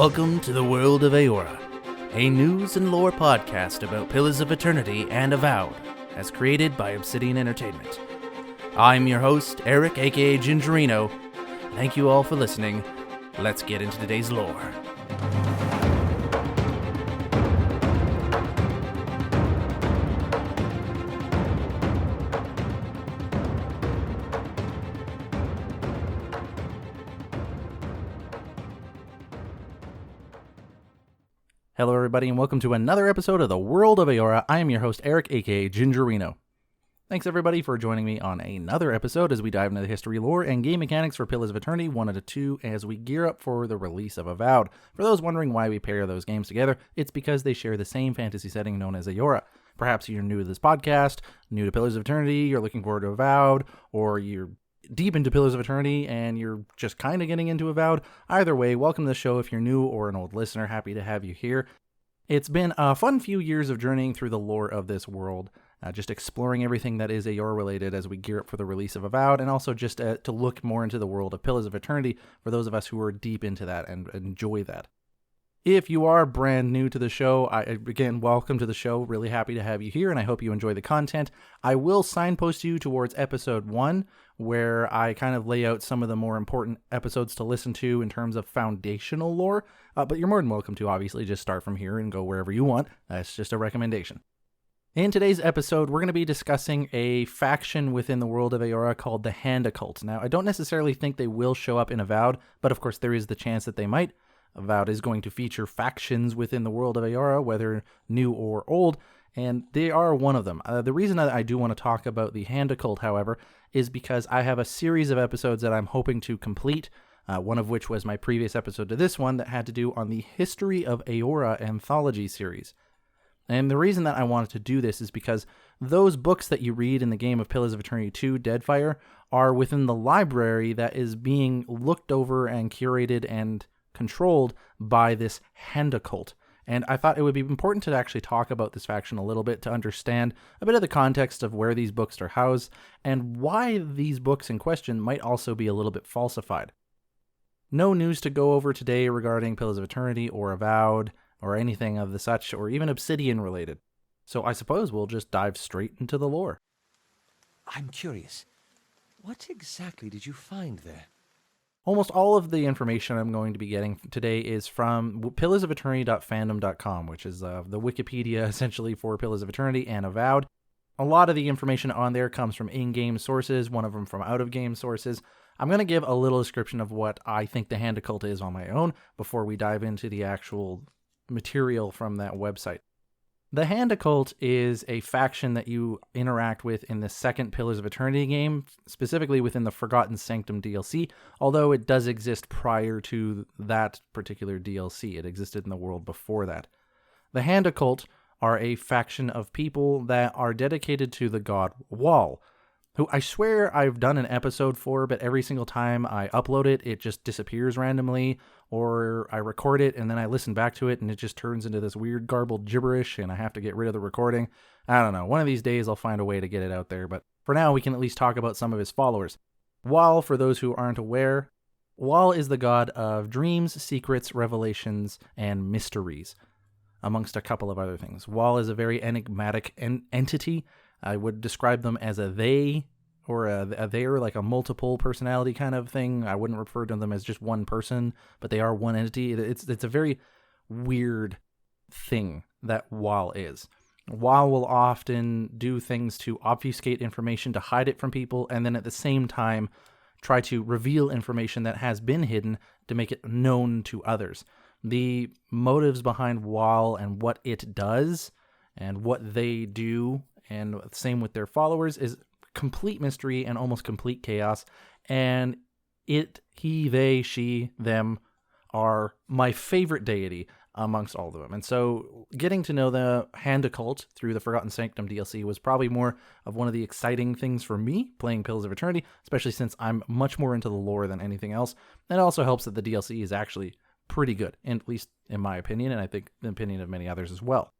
Welcome to the World of Eora, a news and lore podcast about Pillars of Eternity and Avowed, as created by Obsidian Entertainment. I'm your host, Eric, aka Gingerino. Thank you all for listening. Let's get into today's lore. Hello everybody and welcome to another episode of the World of Eora. I am your host Eric, aka Gingerino. Thanks everybody for joining me on another episode as we dive into the history, lore, and game mechanics for Pillars of Eternity 1 and 2 as we gear up for the release of Avowed. For those wondering why we pair those games together, it's because they share the same fantasy setting known as Eora. Perhaps you're new to this podcast, new to Pillars of Eternity, you're looking forward to Avowed, or you're deep into Pillars of Eternity and you're just kind of getting into Avowed. Either way, welcome to the show if you're new or an old listener. Happy to have you here. It's been a fun few years of journeying through the lore of this world, just exploring everything that is Eora related as we gear up for the release of Avowed, and also just to look more into the world of Pillars of Eternity for those of us who are deep into that and enjoy that. If you are brand new to the show, again, welcome to the show. Really happy to have you here, and I hope you enjoy the content. I will signpost you towards episode 1, where I kind of lay out some of the more important episodes to listen to in terms of foundational lore, but you're more than welcome to obviously just start from here and go wherever you want. That's just a recommendation. In today's episode, we're going to be discussing a faction within the world of Eora called the Hand Occult. Now, I don't necessarily think they will show up in Avowed, but of course there is the chance that they might. Avowed is going to feature factions within the world of Eora, whether new or old, and they are one of them. The reason that I do want to talk about the Hand Occult, however, is because I have a series of episodes that I'm hoping to complete, one of which was my previous episode to this one that had to do on the History of Eora anthology series. And the reason that I wanted to do this is because those books that you read in the game of Pillars of Eternity 2, Deadfire, are within the library that is being looked over and curated and controlled by this Hand Occult. And I thought it would be important to actually talk about this faction a little bit to understand a bit of the context of where these books are housed and why these books in question might also be a little bit falsified. No news to go over today regarding Pillars of Eternity or Avowed or anything of the such, or even Obsidian related. So I suppose we'll just dive straight into the lore. I'm curious. What exactly did you find there? Almost all of the information I'm going to be getting today is from pillarsofeternity.fandom.com, which is the Wikipedia essentially for Pillars of Eternity and Avowed. A lot of the information on there comes from in-game sources, one of them from out-of-game sources. I'm going to give a little description of what I think the Hand Occult is on my own before we dive into the actual material from that website. The Hand Occult is a faction that you interact with in the second Pillars of Eternity game, specifically within the Forgotten Sanctum DLC, although it does exist prior to that particular DLC. It existed in the world before that. The Hand Occult are a faction of people that are dedicated to the god Wall, who I swear I've done an episode for, but every single time I upload it, it just disappears randomly, or I record it and then I listen back to it and it just turns into this weird garbled gibberish and I have to get rid of the recording. I don't know. One of these days I'll find a way to get it out there, but for now we can at least talk about some of his followers. Wall, for those who aren't aware, Wall is the god of dreams, secrets, revelations, and mysteries, amongst a couple of other things. Wall is a very enigmatic entity. I would describe them as a they, or a they're, like a multiple personality kind of thing. I wouldn't refer to them as just one person, but they are one entity. It's a very weird thing that Wall is. Wall will often do things to obfuscate information, to hide it from people, and then at the same time try to reveal information that has been hidden to make it known to others. The motives behind Wall and what it does and what they do, and same with their followers, is complete mystery and almost complete chaos. And it, he, they, she, them are my favorite deity amongst all of them. And so getting to know the Hand Occult through the Forgotten Sanctum DLC was probably more of one of the exciting things for me playing Pillars of Eternity, especially since I'm much more into the lore than anything else. And it also helps that the DLC is actually pretty good, at least in my opinion, and I think the opinion of many others as well.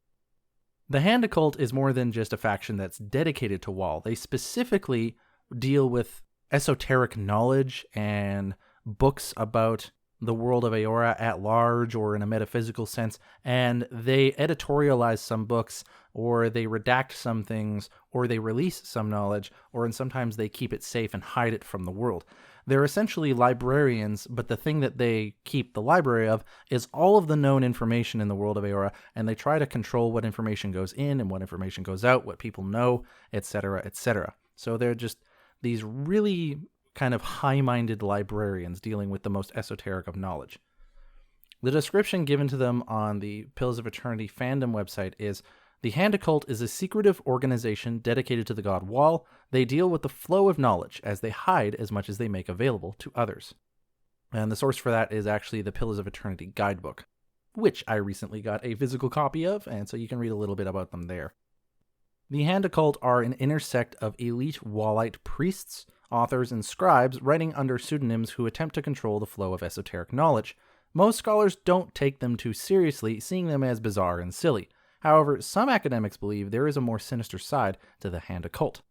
The Hand Occult is more than just a faction that's dedicated to Wall. They specifically deal with esoteric knowledge and books about the world of Eora at large or in a metaphysical sense, and they editorialize some books, or they redact some things, or they release some knowledge, and sometimes they keep it safe and hide it from the world. They're essentially librarians, but the thing that they keep the library of is all of the known information in the world of Eora, and they try to control what information goes in and what information goes out, what people know, etc., etc. So they're just these really kind of high-minded librarians dealing with the most esoteric of knowledge. The description given to them on the Pillars of Eternity fandom website is, the Hand Occult is a secretive organization dedicated to the god Wall. They deal with the flow of knowledge as they hide as much as they make available to others. And the source for that is actually the Pillars of Eternity guidebook, which I recently got a physical copy of, and so you can read a little bit about them there. The Hand Occult are an intersect of elite Wallite priests, authors, and scribes writing under pseudonyms who attempt to control the flow of esoteric knowledge. Most scholars don't take them too seriously, seeing them as bizarre and silly. However, some academics believe there is a more sinister side to the Hand Occult.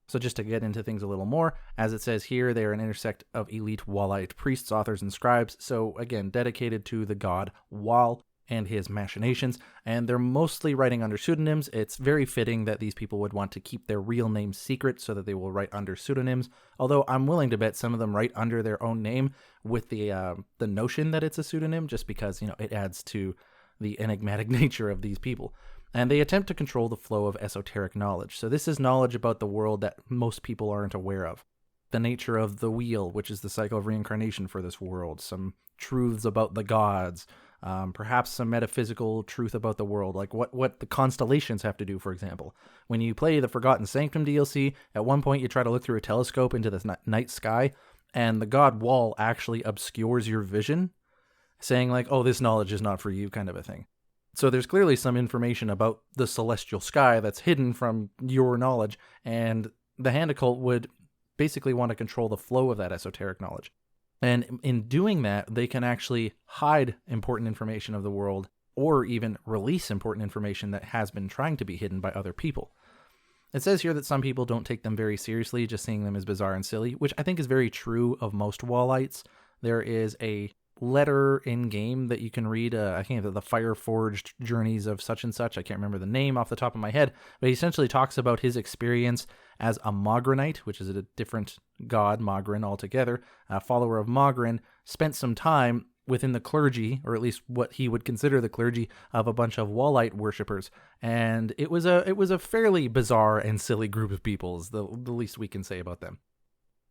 So just to get into things a little more, as it says here, they are an intersect of elite Wallite priests, authors, and scribes, so again, dedicated to the god Wall and his machinations, and they're mostly writing under pseudonyms. It's very fitting that these people would want to keep their real names secret so that they will write under pseudonyms, although I'm willing to bet some of them write under their own name with the notion that it's a pseudonym, just because, it adds to the enigmatic nature of these people. And they attempt to control the flow of esoteric knowledge. So this is knowledge about the world that most people aren't aware of. The nature of the wheel, which is the cycle of reincarnation for this world, some truths about the gods, perhaps some metaphysical truth about the world, like what the constellations have to do, for example. When you play the Forgotten Sanctum DLC, at one point you try to look through a telescope into the night sky, and the god Wall actually obscures your vision, saying like, oh, this knowledge is not for you, kind of a thing. So there's clearly some information about the celestial sky that's hidden from your knowledge, and the Hand Occult would basically want to control the flow of that esoteric knowledge. And in doing that, they can actually hide important information of the world, or even release important information that has been trying to be hidden by other people. It says here that some people don't take them very seriously, just seeing them as bizarre and silly, which I think is very true of most Wallites. There is a letter in game that you can read. I think the Fire Forged Journeys of such and such. I can't remember the name off the top of my head, but he essentially talks about his experience as a Mogranite, which is a different god, Mogran altogether, a follower of Mogran, spent some time within the clergy, or at least what he would consider the clergy, of a bunch of Wallite worshippers, and it was a fairly bizarre and silly group of people, is the least we can say about them.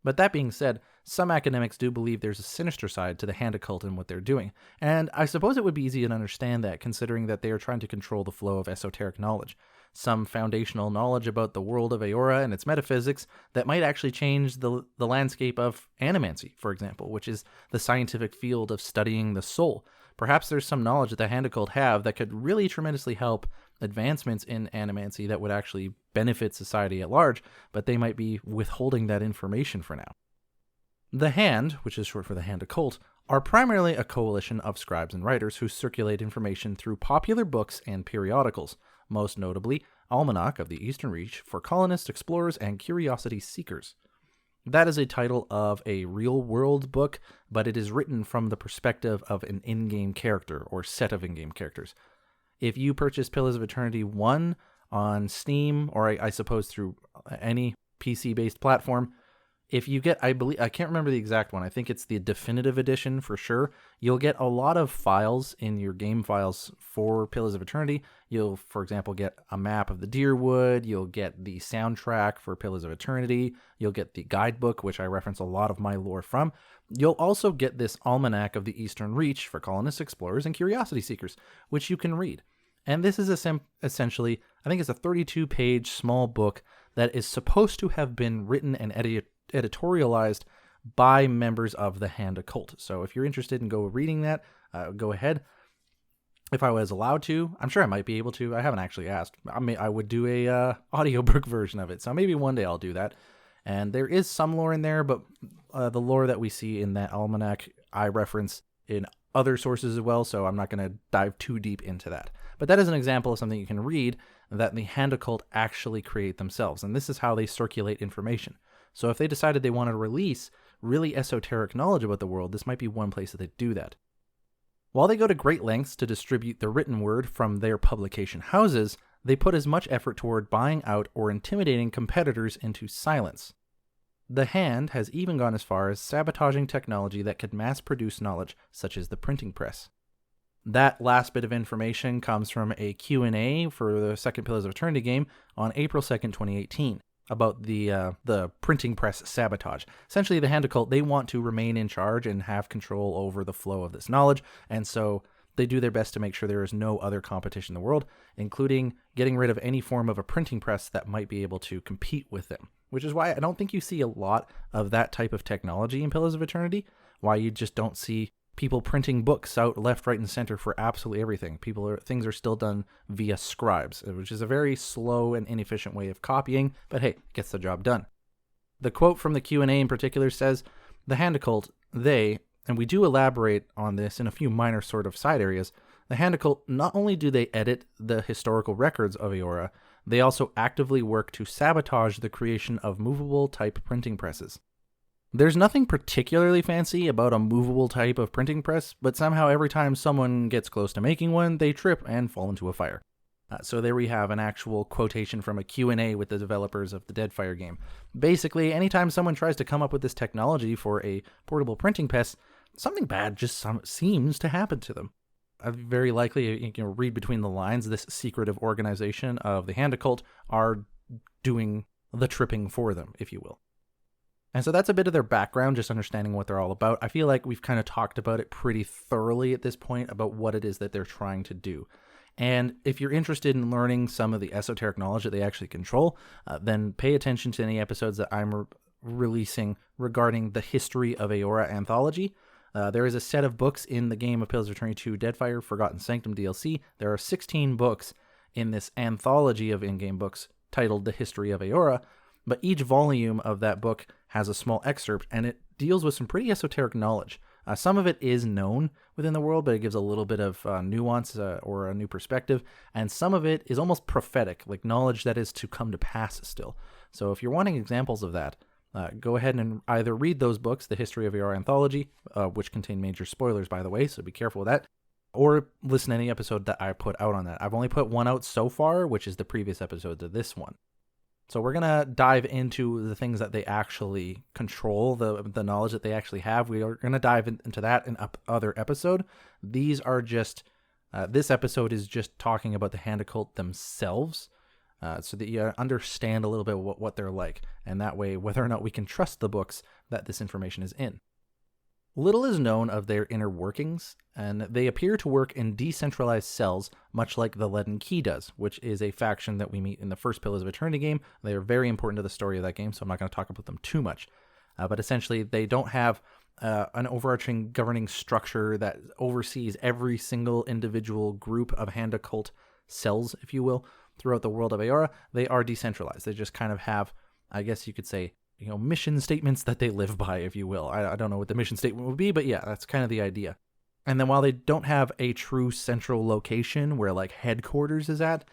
But that being said, some academics do believe there's a sinister side to the Hand Occult and what they're doing, and I suppose it would be easy to understand that, considering that they are trying to control the flow of esoteric knowledge, some foundational knowledge about the world of Eora and its metaphysics that might actually change the landscape of animancy, for example, which is the scientific field of studying the soul. Perhaps there's some knowledge that the Hand Occult have that could really tremendously help advancements in animancy that would actually benefit society at large, but they might be withholding that information for now. The Hand, which is short for the Hand Occult, are primarily a coalition of scribes and writers who circulate information through popular books and periodicals, most notably Almanac of the Eastern Reach for colonists, explorers, and curiosity seekers. That is a title of a real-world book, but it is written from the perspective of an in-game character or set of in-game characters. If you purchase Pillars of Eternity 1 on Steam, or I suppose through any PC-based platform, if you get, I can't remember the exact one, I think it's the definitive edition for sure, you'll get a lot of files in your game files for Pillars of Eternity. You'll, for example, get a map of the Deerwood, you'll get the soundtrack for Pillars of Eternity, you'll get the guidebook, which I reference a lot of my lore from. You'll also get this Almanac of the Eastern Reach for colonists, explorers, and curiosity seekers, which you can read. And this is essentially, I think it's a 32-page small book that is supposed to have been written and editorialized by members of the Hand Occult. So if you're interested in reading that, go ahead. If I was allowed to, I'm sure I might be able to. I haven't actually asked. I would do a audiobook version of it. So maybe one day I'll do that. And there is some lore in there, but the lore that we see in that almanac, I reference in other sources as well, so I'm not going to dive too deep into that. But that is an example of something you can read that the Hand Occult actually create themselves, and this is how they circulate information. So if they decided they wanted to release really esoteric knowledge about the world, this might be one place that they do that. While they go to great lengths to distribute the written word from their publication houses, they put as much effort toward buying out or intimidating competitors into silence. The Hand has even gone as far as sabotaging technology that could mass-produce knowledge, such as the printing press. That last bit of information comes from a Q&A for the second Pillars of Eternity game on April 2nd, 2018, about the printing press sabotage. Essentially, the Hand Occult, they want to remain in charge and have control over the flow of this knowledge, and so they do their best to make sure there is no other competition in the world, including getting rid of any form of a printing press that might be able to compete with them, which is why I don't think you see a lot of that type of technology in Pillars of Eternity, why you just don't see people printing books out left, right, and center for absolutely everything. Things are still done via scribes, which is a very slow and inefficient way of copying, but hey, it gets the job done. The quote from the Q&A in particular says, "The Hand Occult, they," and we do elaborate on this in a few minor sort of side areas, the Hand Occult, not only do they edit the historical records of Eora, they also actively work to sabotage the creation of movable type printing presses. There's nothing particularly fancy about a movable type of printing press, but somehow every time someone gets close to making one, they trip and fall into a fire. So there we have an actual quotation from a Q&A with the developers of the Deadfire game. Basically, anytime someone tries to come up with this technology for a portable printing press, something bad just seems to happen to them. Very likely, you can read between the lines, this secretive organization of the Hand Occult are doing the tripping for them, if you will. And so that's a bit of their background, just understanding what they're all about. I feel like we've kind of talked about it pretty thoroughly at this point about what it is that they're trying to do. And if you're interested in learning some of the esoteric knowledge that they actually control, then pay attention to any episodes that I'm releasing regarding the history of Eora anthology. There is a set of books in the game of Pillars of Eternity 2 Deadfire Forgotten Sanctum DLC. There are 16 books in this anthology of in-game books titled The History of Eora, but each volume of that book has a small excerpt, and it deals with some pretty esoteric knowledge. Some of it is known within the world, but it gives a little bit of nuance or a new perspective, and some of it is almost prophetic, like knowledge that is to come to pass still. So if you're wanting examples of that, go ahead and either read those books, The History of Eora Anthology, which contain major spoilers, by the way, so be careful with that, or listen to any episode that I put out on that. I've only put one out so far, which is the previous episode to this one. So we're going to dive into the things that they actually control, the knowledge that they actually have. We are going to dive into that in other episode. These are just, this episode is just talking about the Hand Occult themselves, so that you understand a little bit what they're like, and that way whether or not we can trust the books that this information is in. Little is known of their inner workings, and they appear to work in decentralized cells, much like the Leaden Key does, which is a faction that we meet in the first Pillars of Eternity game. They are very important to the story of that game, so I'm not going to talk about them too much. But essentially, they don't have an overarching governing structure that oversees every single individual group of Hand Occult cells, if you will, throughout the world of Eora. They are decentralized. They just kind of have, I guess you could say, mission statements that they live by, if you will. I don't know what the mission statement would be, but yeah, that's kind of the idea. And then while they don't have a true central location where like headquarters is at,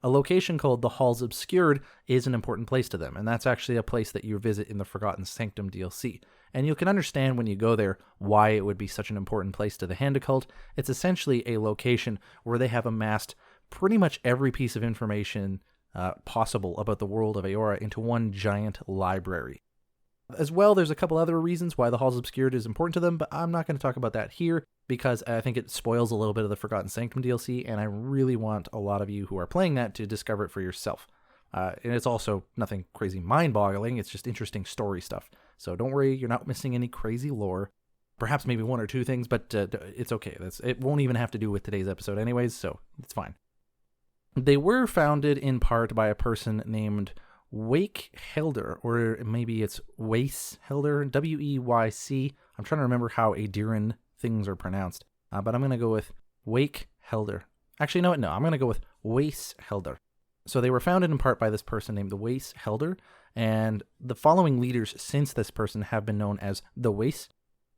a location called the Halls Obscured is an important place to them. And that's actually a place that you visit in the Forgotten Sanctum DLC. And you can understand when you go there why it would be such an important place to the Hand Occult. It's essentially a location where they have amassed pretty much every piece of information possible about the world of Eora into one giant library. As well, there's a couple other reasons why the Halls Obscured is important to them, but I'm not going to talk about that here because I think it spoils a little bit of the Forgotten Sanctum DLC, and I really want a lot of you who are playing that to discover it for yourself. And it's also nothing crazy mind-boggling, it's just interesting story stuff. So don't worry, you're not missing any crazy lore. Perhaps maybe one or two things, but it's okay. It won't even have to do with today's episode anyways, so it's fine. They were founded in part by a person named Wake Helder, or maybe it's Weiss Helder, W-E-Y-C. I'm trying to remember how Aediran things are pronounced, but I'm going to go with Wake Helder. Actually, no, I'm going to go with Weiss Helder. So they were founded in part by this person named the Weiss Helder, and the following leaders since this person have been known as the Weiss.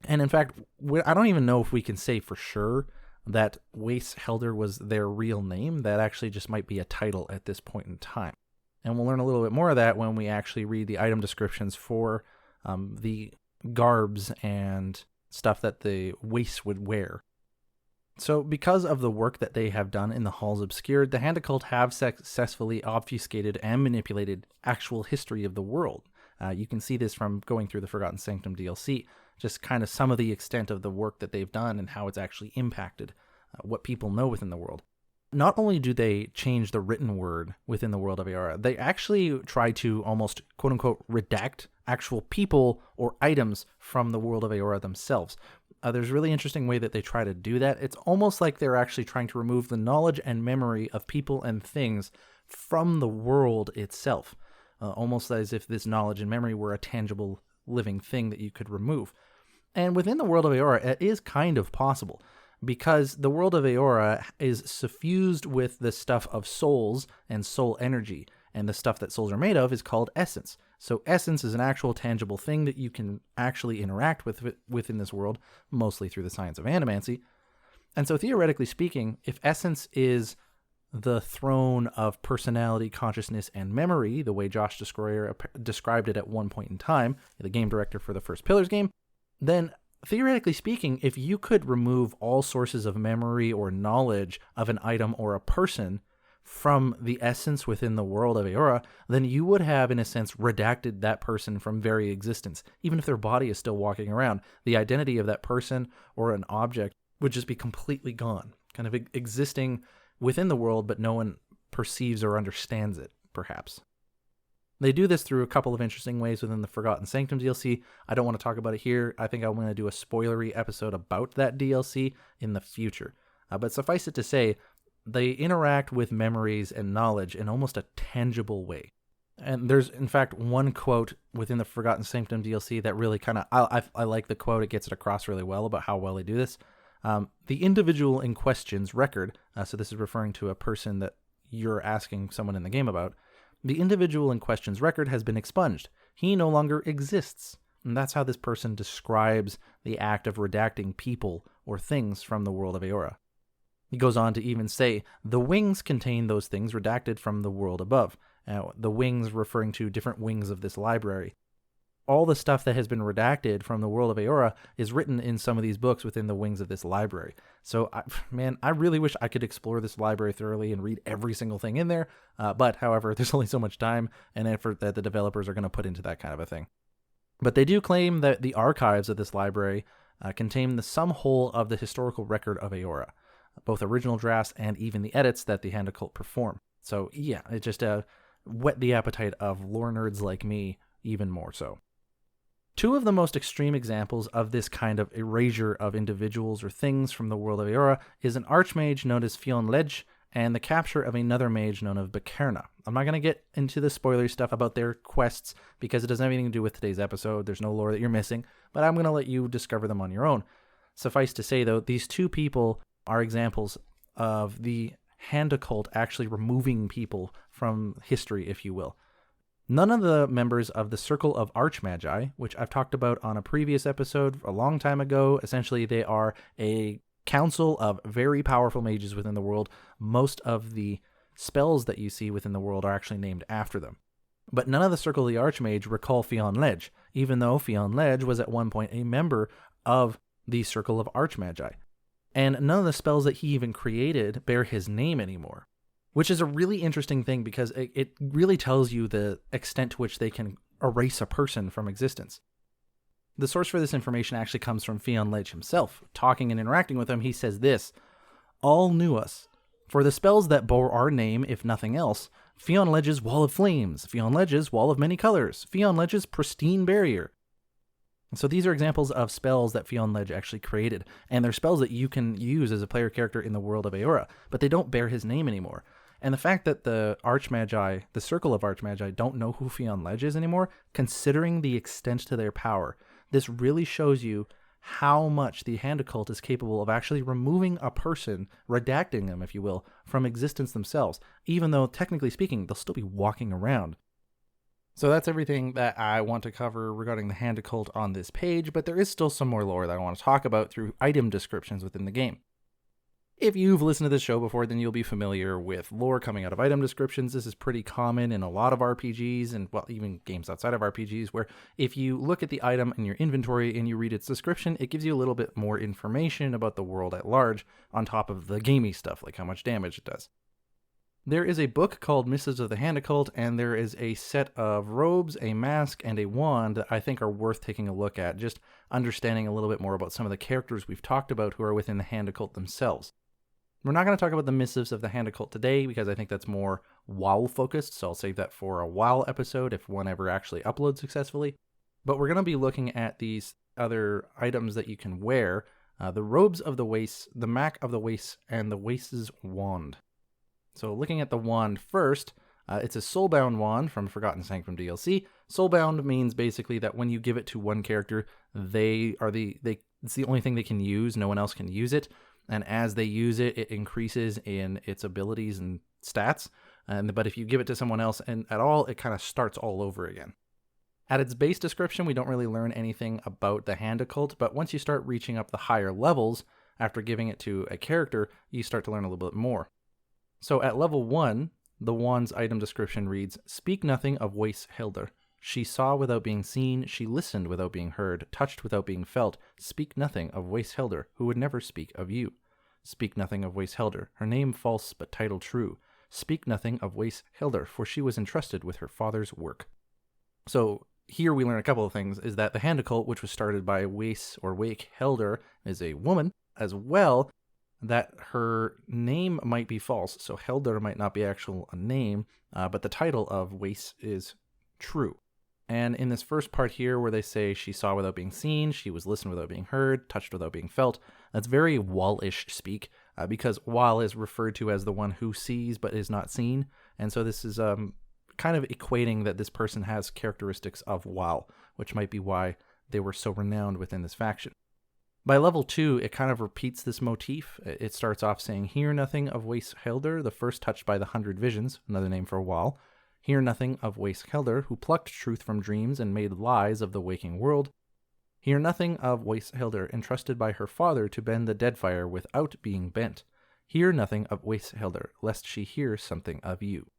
And in fact, I don't even know if we can say for sure that Weiss Helder was their real name. That actually just might be a title at this point in time. And we'll learn a little bit more of that when we actually read the item descriptions for the garbs and stuff that the wastes would wear. So because of the work that they have done in the Halls Obscured, the Hand Occult have successfully obfuscated and manipulated actual history of the world. You can see this from going through the Forgotten Sanctum DLC, just kind of some of the extent of the work that they've done and how it's actually impacted what people know within the world. Not only do they change the written word within the World of Eora, they actually try to almost quote-unquote redact actual people or items from the World of Eora themselves. There's a really interesting way that they try to do that. It's almost like they're actually trying to remove the knowledge and memory of people and things from the world itself. Almost as if this knowledge and memory were a tangible living thing that you could remove. And within the World of Eora, it is kind of possible, because the World of Eora is suffused with the stuff of souls and soul energy, and the stuff that souls are made of is called essence. So essence is an actual tangible thing that you can actually interact with within this world, mostly through the science of animancy. And so theoretically speaking, if essence is the throne of personality, consciousness, and memory, the way Josh Destroyer described it at one point in time, the game director for the first Pillars game, then theoretically speaking, if you could remove all sources of memory or knowledge of an item or a person from the essence within the World of Eora, then you would have, in a sense, redacted that person from very existence. Even if their body is still walking around, the identity of that person or an object would just be completely gone, kind of existing within the world, but no one perceives or understands it, perhaps. They do this through a couple of interesting ways within the Forgotten Sanctum DLC. I don't want to talk about it here. I think I'm going to do a spoilery episode about that DLC in the future. But suffice it to say, they interact with memories and knowledge in almost a tangible way. And there's, in fact, one quote within the Forgotten Sanctum DLC that really kind of, I like the quote. It gets it across really well about how well they do this. The individual in question's record, so this is referring to a person that you're asking someone in the game about, the individual in question's record has been expunged. He no longer exists. And that's how this person describes the act of redacting people or things from the World of Eora. He goes on to even say, the wings contain those things redacted from the world above. The wings referring to different wings of this library. All the stuff that has been redacted from the World of Eora is written in some of these books within the wings of this library. So, I really wish I could explore this library thoroughly and read every single thing in there. But, however, there's only so much time and effort that the developers are going to put into that kind of a thing. But they do claim that the archives of this library contain the sum whole of the historical record of Eora, both original drafts and even the edits that the Hand Occult perform. So, yeah, it just whet the appetite of lore nerds like me even more so. Two of the most extreme examples of this kind of erasure of individuals or things from the World of Eora is an archmage known as Fionn Ledge and the capture of another mage known as Becerna. I'm not going to get into the spoilery stuff about their quests because it doesn't have anything to do with today's episode. There's no lore that you're missing, but I'm going to let you discover them on your own. Suffice to say, though, these two people are examples of the Hand Occult actually removing people from history, if you will. None of the members of the Circle of Archmagi, which I've talked about on a previous episode a long time ago, essentially they are a council of very powerful mages within the world. Most of the spells that you see within the world are actually named after them. But none of the Circle of the Archmage recall Fionn Ledge, even though Fionn Ledge was at one point a member of the Circle of Archmagi. And none of the spells that he even created bear his name anymore. Which is a really interesting thing because it really tells you the extent to which they can erase a person from existence. The source for this information actually comes from Fionn Ledge himself. Talking and interacting with him, he says this: all knew us. For the spells that bore our name, if nothing else, Fionn Ledge's Wall of Flames, Fionn Ledge's Wall of Many Colors, Fionn Ledge's Pristine Barrier. And so these are examples of spells that Fionn Ledge actually created, and they're spells that you can use as a player character in the World of Eora, but they don't bear his name anymore. And the fact that the Archmagi, the Circle of Archmagi, don't know who Fionn Ledge is anymore, considering the extent to their power, this really shows you how much the Hand Occult is capable of actually removing a person, redacting them, if you will, from existence themselves, even though, technically speaking, they'll still be walking around. So that's everything that I want to cover regarding the Hand Occult on this page, but there is still some more lore that I want to talk about through item descriptions within the game. If you've listened to this show before, then you'll be familiar with lore coming out of item descriptions. This is pretty common in a lot of RPGs and, well, even games outside of RPGs, where if you look at the item in your inventory and you read its description, it gives you a little bit more information about the world at large on top of the gamey stuff, like how much damage it does. There is a book called Missives of the Hand Occult, and there is a set of robes, a mask, and a wand that I think are worth taking a look at, just understanding a little bit more about some of the characters we've talked about who are within the Hand Occult themselves. We're not going to talk about the Missives of the Hand Occult today because I think that's more WoW focused, so I'll save that for a WoW episode if one ever actually uploads successfully. But we're going to be looking at these other items that you can wear, the Robes of the Wastes, the Mac of the Wastes, and the Wastes Wand. So looking at the wand first, it's a Soulbound wand from Forgotten Sanctum DLC. Soulbound means basically that when you give it to one character, it's the only thing they can use, no one else can use it. And as they use it, it increases in its abilities and stats. But if you give it to someone else and at all, it kind of starts all over again. At its base description, we don't really learn anything about the Hand Occult, but once you start reaching up the higher levels, after giving it to a character, you start to learn a little bit more. So at level 1, the wand's item description reads, "Speak nothing of Wace Hilder. She saw without being seen, she listened without being heard, touched without being felt. Speak nothing of Wace Hilder, who would never speak of you. Speak nothing of Wace Hilder, her name false but title true. Speak nothing of Wace Hilder, for she was entrusted with her father's work." So here we learn a couple of things, is that the Hand Occult, which was started by Wace or Wake Hilder, is a woman, as well that her name might be false, so Hilder might not be actual a name, but the title of Wace is true. And in this first part here where they say she saw without being seen, she was listened without being heard, touched without being felt, that's very Wall-ish speak, because Wall is referred to as the one who sees but is not seen. And so this is kind of equating that this person has characteristics of Wall, which might be why they were so renowned within this faction. By level 2, it kind of repeats this motif. It starts off saying, "Hear nothing of Wace Hilder, the first touched by the 100 visions," another name for Wall. "Hear nothing of Wace Hilder, who plucked truth from dreams and made lies of the waking world. Hear nothing of Wace Hilder, entrusted by her father to bend the deadfire without being bent. Hear nothing of Wace Hilder, lest she hear something of you."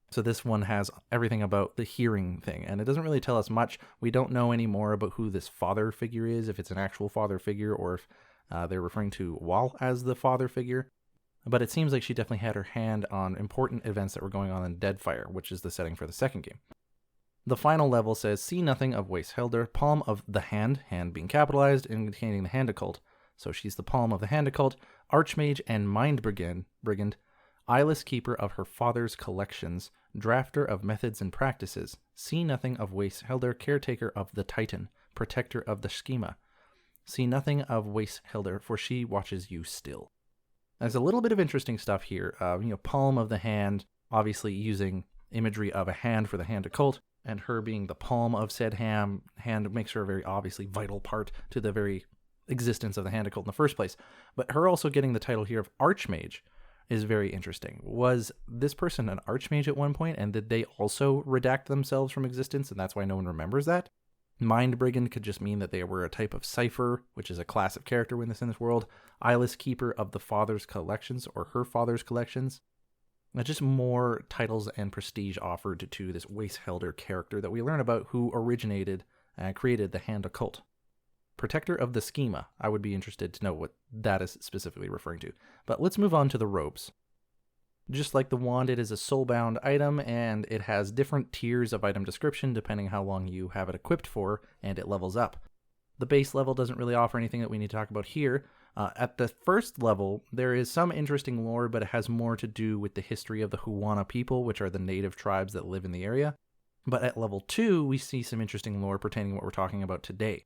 So this one has everything about the hearing thing, and it doesn't really tell us much. We don't know any more about who this father figure is, if it's an actual father figure, or if they're referring to Wall as the father figure. But it seems like she definitely had her hand on important events that were going on in Deadfire, which is the setting for the second game. The final level says, "See nothing of Wace Hilder, palm of the hand," hand being capitalized, indicating the Hand Occult. So she's the palm of the Hand Occult, Archmage and Mind Brigand, eyeless keeper of her father's collections, drafter of methods and practices. See nothing of Wace Hilder, caretaker of the Titan, protector of the schema. See nothing of Wace Hilder, for she watches you still. There's a little bit of interesting stuff here. Palm of the hand, obviously using imagery of a hand for the Hand Occult, and her being the palm of said hand makes her a very obviously vital part to the very existence of the Hand Occult in the first place. But her also getting the title here of Archmage is very interesting. Was this person an Archmage at one point, and did they also redact themselves from existence, and that's why no one remembers that? Mind Brigand could just mean that they were a type of cipher, which is a class of character in this world. Eyeless keeper of the father's collections, or her father's collections. Just more titles and prestige offered to this Wace Hilder character that we learn about, who originated and created the Hand Occult. Protector of the schema. I would be interested to know what that is specifically referring to. But let's move on to the robes. Just like the wand, it is a soulbound item, and it has different tiers of item description depending how long you have it equipped for, and it levels up. The base level doesn't really offer anything that we need to talk about here. At the first level, there is some interesting lore, but it has more to do with the history of the Huana people, which are the native tribes that live in the area. But at level 2, we see some interesting lore pertaining to what we're talking about today.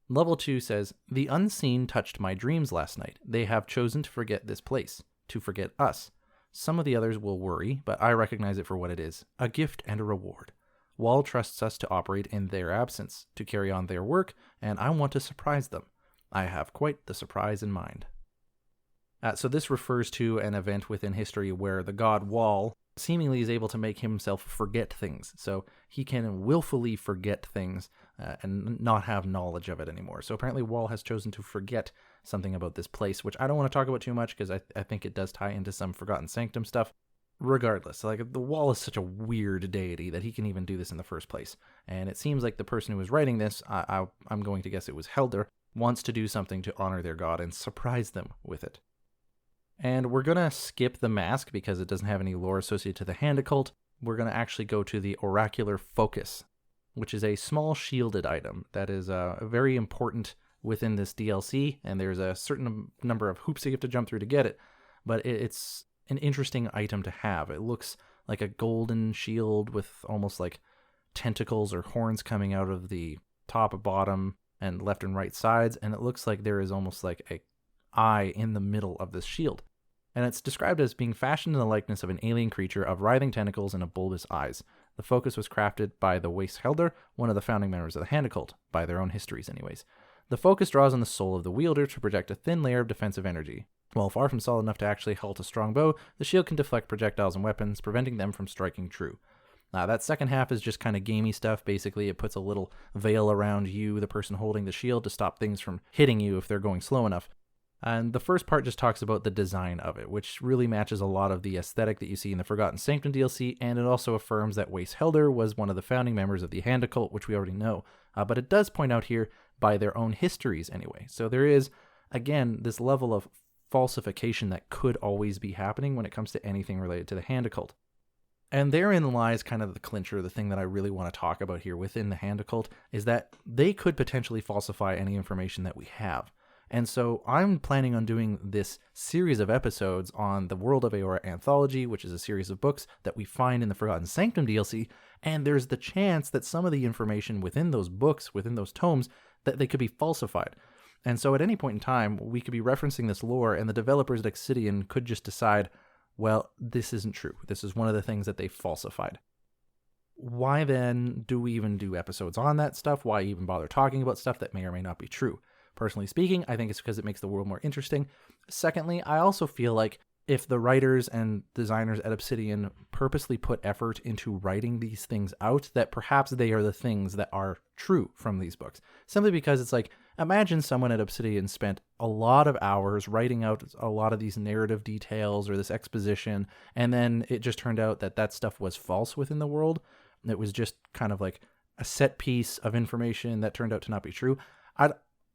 Level 2 says, "The unseen touched my dreams last night. They have chosen to forget this place, to forget us. Some of the others will worry, but I recognize it for what it is, a gift and a reward. Wall trusts us to operate in their absence, to carry on their work, and I want to surprise them. I have quite the surprise in mind." So this refers to an event within history where the god Wall seemingly is able to make himself forget things. So he can willfully forget things and not have knowledge of it anymore. So apparently Wall has chosen to forget something about this place, which I don't want to talk about too much because I think it does tie into some Forgotten Sanctum stuff. Regardless, like, the Wall is such a weird deity that he can even do this in the first place. And it seems like the person who was writing this, I'm going to guess it was Helder, wants to do something to honor their god and surprise them with it. And we're going to skip the mask because it doesn't have any lore associated to the Hand Occult. We're going to actually go to the Oracular Focus, which is a small shielded item that is very important within this DLC, and there's a certain number of hoops you have to jump through to get it, but it's an interesting item to have. It looks like a golden shield with almost like tentacles or horns coming out of the top, bottom, and left and right sides, and it looks like there is almost like a eye in the middle of this shield. And it's described as being fashioned in the likeness of an alien creature of writhing tentacles and bulbous eyes. The focus was crafted by the Waste Helder, one of the founding members of the Hand Occult, by their own histories anyways. The focus draws on the soul of the wielder to project a thin layer of defensive energy. While far from solid enough to actually halt a strong bow, the shield can deflect projectiles and weapons, preventing them from striking true. That second half is just kind of gamey stuff. Basically, it puts a little veil around you, the person holding the shield, to stop things from hitting you if they're going slow enough. And the first part just talks about the design of it, which really matches a lot of the aesthetic that you see in the Forgotten Sanctum DLC, and it also affirms that Wace Helder was one of the founding members of the Hand Occult, which we already know. But it does point out here by their own histories anyway. So there is, again, this level of falsification that could always be happening when it comes to anything related to the Hand Occult. And therein lies kind of the clincher, the thing that I really want to talk about here within the Hand Occult, is that they could potentially falsify any information that we have. And so I'm planning on doing this series of episodes on the World of Eora anthology, which is a series of books that we find in the Forgotten Sanctum DLC, and there's the chance that some of the information within those books, within those tomes, that they could be falsified. And so at any point in time, we could be referencing this lore, and the developers at Obsidian could just decide, well, this isn't true. This is one of the things that they falsified. Why then do we even do episodes on that stuff? Why even bother talking about stuff that may or may not be true? Personally speaking, I think it's because it makes the world more interesting. Secondly, I also feel like if the writers and designers at Obsidian purposely put effort into writing these things out, that perhaps they are the things that are true from these books. Simply because it's like, imagine someone at Obsidian spent a lot of hours writing out a lot of these narrative details or this exposition, and then it just turned out that that stuff was false within the world. It was just kind of like a set piece of information that turned out to not be true.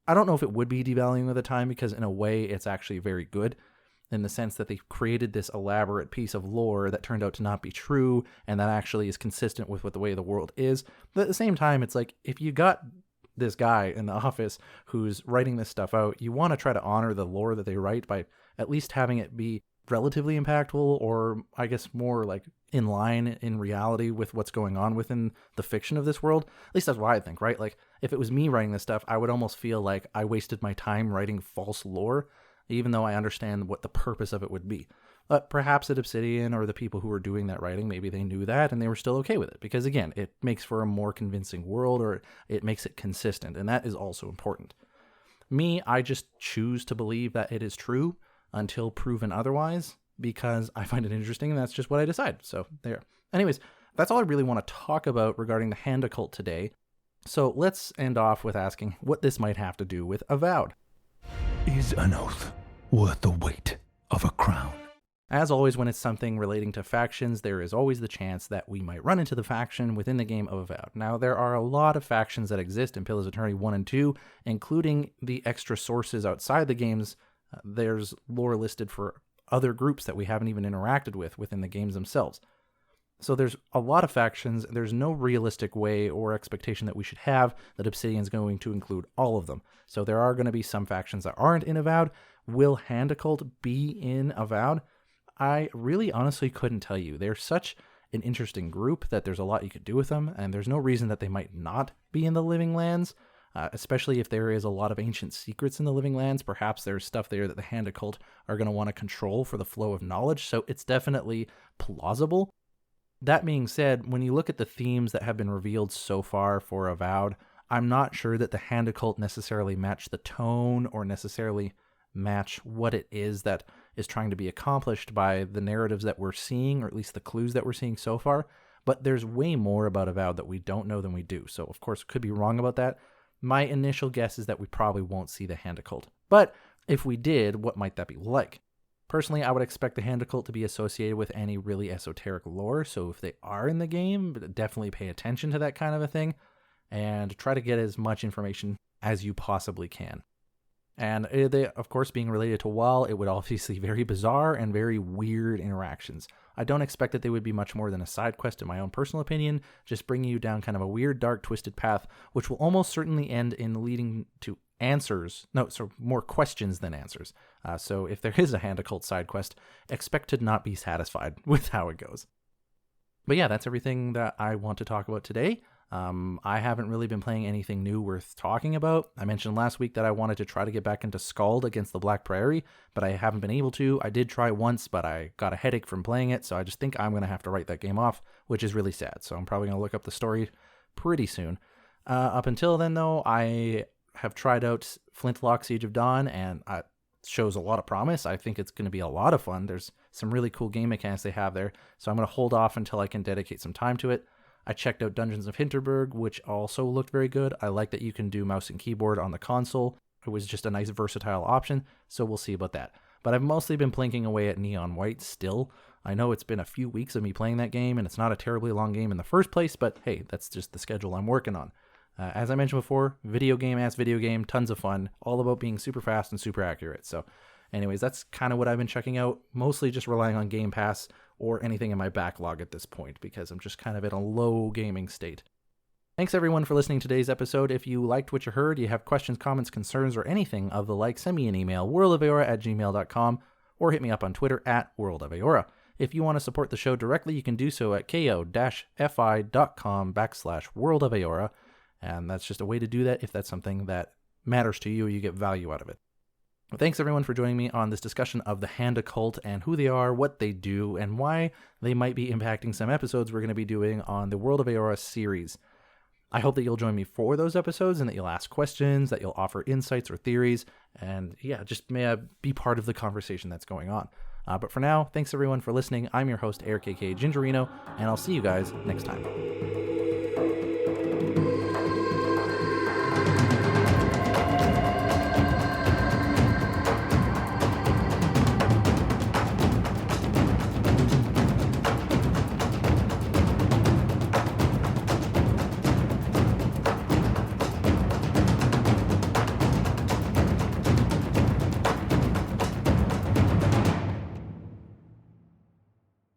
I don't know if it would be devaluing of the time, because in a way it's actually very good in the sense that they created this elaborate piece of lore that turned out to not be true, and that actually is consistent with what the way the world is. But at the same time, it's like, if you got this guy in the office who's writing this stuff out, you want to try to honor the lore that they write by at least having it be relatively impactful, or I guess more like in line in reality with what's going on within the fiction of this world. At least that's what I think, right? Like, if it was me writing this stuff, I would almost feel like I wasted my time writing false lore, even though I understand what the purpose of it would be. But perhaps at Obsidian, or the people who were doing that writing, maybe they knew that and they were still okay with it. Because again, it makes for a more convincing world, or it makes it consistent, and that is also important. Me, I just choose to believe that it is true until proven otherwise, because I find it interesting, and that's just what I decide. So there. Anyways, that's all I really want to talk about regarding the Hand Occult today. So let's end off with asking what this might have to do with Avowed. Is an oath worth the weight of a crown? As always, when it's something relating to factions, there is always the chance that we might run into the faction within the game of Avowed. Now, there are a lot of factions that exist in Pillars of Eternity 1 and 2, including the extra sources outside the games. There's lore listed for other groups that we haven't even interacted with within the games themselves. So there's a lot of factions. There's no realistic way or expectation that we should have that Obsidian's going to include all of them. So there are going to be some factions that aren't in Avowed. Will Hand Occult be in Avowed? I really honestly couldn't tell you. They're such an interesting group that there's a lot you could do with them, and there's no reason that they might not be in the Living Lands, especially if there is a lot of ancient secrets in the Living Lands. Perhaps there's stuff there that the Hand Occult are going to want to control for the flow of knowledge, so it's definitely plausible. That being said, when you look at the themes that have been revealed so far for Avowed, I'm not sure that the Hand Occult necessarily match the tone or necessarily match what it is that is trying to be accomplished by the narratives that we're seeing, or at least the clues that we're seeing so far. But there's way more about Avowed that we don't know than we do. So, of course, could be wrong about that. My initial guess is that we probably won't see the Hand Occult. But if we did, what might that be like? Personally, I would expect the Hand Occult to be associated with any really esoteric lore. So if they are in the game, definitely pay attention to that kind of a thing and try to get as much information as you possibly can. And they, of course, being related to WoW, it would obviously very bizarre and very weird interactions. I don't expect that they would be much more than a side quest in my own personal opinion, just bringing you down kind of a weird, dark, twisted path, which will almost certainly end in leading to more questions than answers. So if there is a Hand Occult side quest, expect to not be satisfied with how it goes. But yeah, that's everything that I want to talk about today. I haven't really been playing anything new worth talking about. I mentioned last week that I wanted to try to get back into Skald against the Black Prairie, but I haven't been able to. I did try once, but I got a headache from playing it, so I just think I'm going to have to write that game off, which is really sad. So I'm probably going to look up the story pretty soon. Up until then, though, I have tried out Flintlock Siege of Dawn, and it shows a lot of promise. I think it's going to be a lot of fun. There's some really cool game mechanics they have there, so I'm going to hold off until I can dedicate some time to it. I checked out Dungeons of Hinterberg, which also looked very good. I like that you can do mouse and keyboard on the console. It was just a nice versatile option, so we'll see about that. But I've mostly been plinking away at Neon White still. I know it's been a few weeks of me playing that game, and it's not a terribly long game in the first place, but hey, that's just the schedule I'm working on. As I mentioned before, video game, tons of fun, all about being super fast and super accurate. So anyways, that's kind of what I've been checking out, mostly just relying on Game Pass or anything in my backlog at this point, because I'm just kind of in a low gaming state. Thanks everyone for listening to today's episode. If you liked what you heard, you have questions, comments, concerns, or anything of the like, send me an email, worldofeora@gmail.com, or hit me up on Twitter @worldofeora. If you want to support the show directly, you can do so at ko-fi.com/worldofeora, and that's just a way to do that if that's something that matters to you or you get value out of it. Well, thanks everyone for joining me on this discussion of the Hand Occult and who they are, what they do, and why they might be impacting some episodes we're going to be doing on the World of Eora series. I hope that you'll join me for those episodes and that you'll ask questions, that you'll offer insights or theories, and yeah, just may I be part of the conversation that's going on. But for now, thanks everyone for listening. I'm your host, Eric KK Gingerino, and I'll see you guys next time.